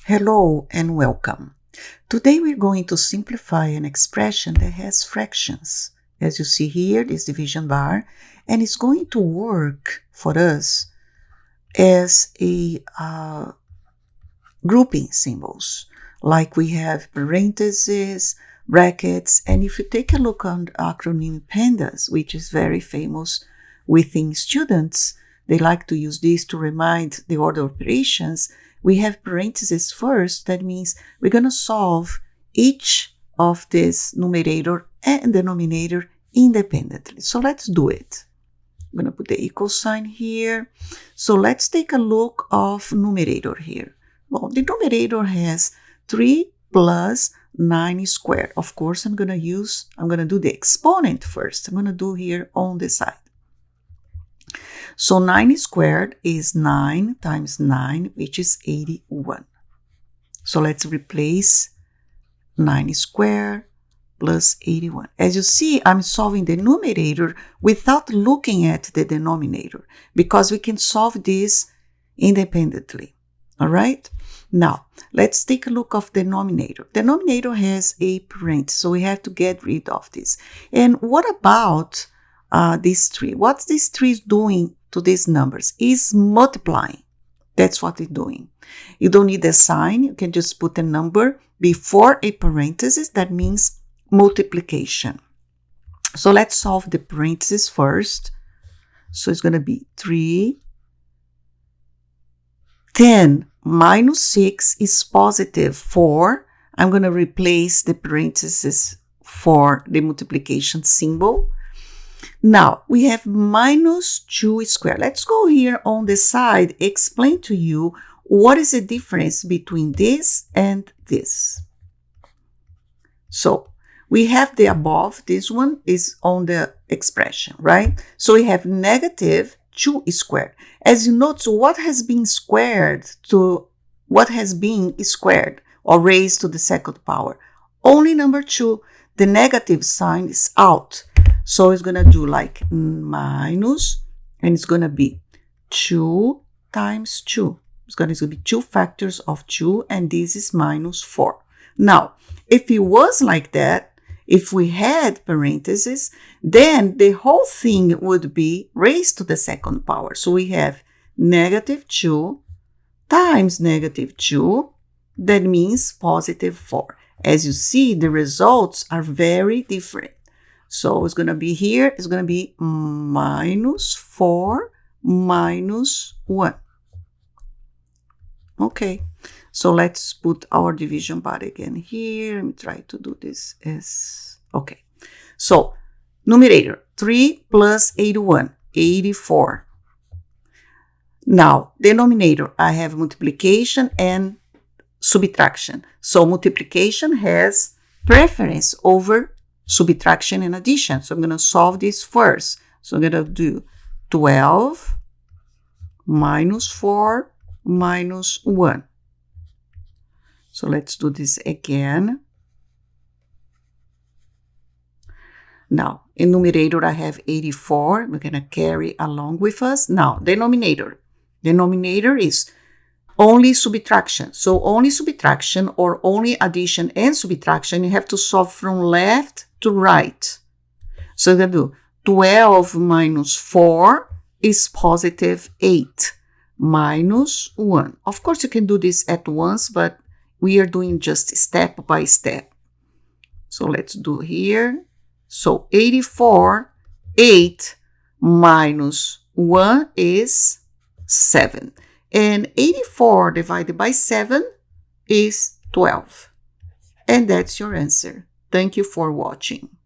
Hello and welcome. Today we're going to simplify an expression that has fractions. As you see here, this division bar, and it's going to work for us as a grouping symbols. Like we have parentheses, brackets, and if you take a look on the acronym PEMDAS, which is very famous within students, they like to use this to remind the order operations. We have parentheses first. That means we're going to solve each of this numerator and denominator independently. So let's do it. I'm going to put the equal sign here. So let's take a look of numerator here. Well, the numerator has 3 plus 9 squared. Of course, I'm going to do the exponent first. I'm going to do here on the side. So 9 squared is 9 times 9, which is 81. So let's replace 9 squared plus 81. As you see, I'm solving the numerator without looking at the denominator because we can solve this independently. All right? Now, let's take a look of the denominator. The denominator has a parenthesis, so we have to get rid of this. And what about this 3? What this 3 is doing to these numbers is multiplying. That's what it's doing. You don't need a sign. You can just put a number before a parenthesis. That means multiplication. So let's solve the parenthesis first. So it's going to be 3. 10 minus 6 is positive 4. I'm going to replace the parenthesis for the multiplication symbol. Now, we have minus 2 squared. Let's go here on the side, explain to you what is the difference between this and this. So, we have the above. This one is on the expression, right? So, we have negative 2 squared. As you notice, what has been squared to what has been squared or raised to the second power? Only number 2. The negative sign is out. So it's going to do like minus, and it's going to be 2 times 2. It's going to be 2 factors of 2, and this is minus 4. Now, if it was like that, if we had parentheses, then the whole thing would be raised to the second power. So we have negative 2 times negative 2. That means positive 4. As you see, the results are very different. So it's going to be here, it's going to be minus 4 minus 1. Okay, so let's put our division bar again here. Let me try to do this as, okay. So numerator, 3 plus 81, 84. Now, denominator, I have multiplication and subtraction. So multiplication has preference over subtraction and addition. So I'm going to solve this first. So I'm going to do 12 minus 4 minus 1. So let's do this again. Now, in numerator, I have 84. We're going to carry along with us. Now, denominator. Denominator is only subtraction. So only subtraction or only addition and subtraction, you have to solve from left to right. So I'm going to do 12 minus 4 is positive 8 minus 1. Of course, you can do this at once, but we are doing just step by step. So let's do here. So 84, 8 minus 1 is 7. And 84 divided by 7 is 12. And that's your answer. Thank you for watching.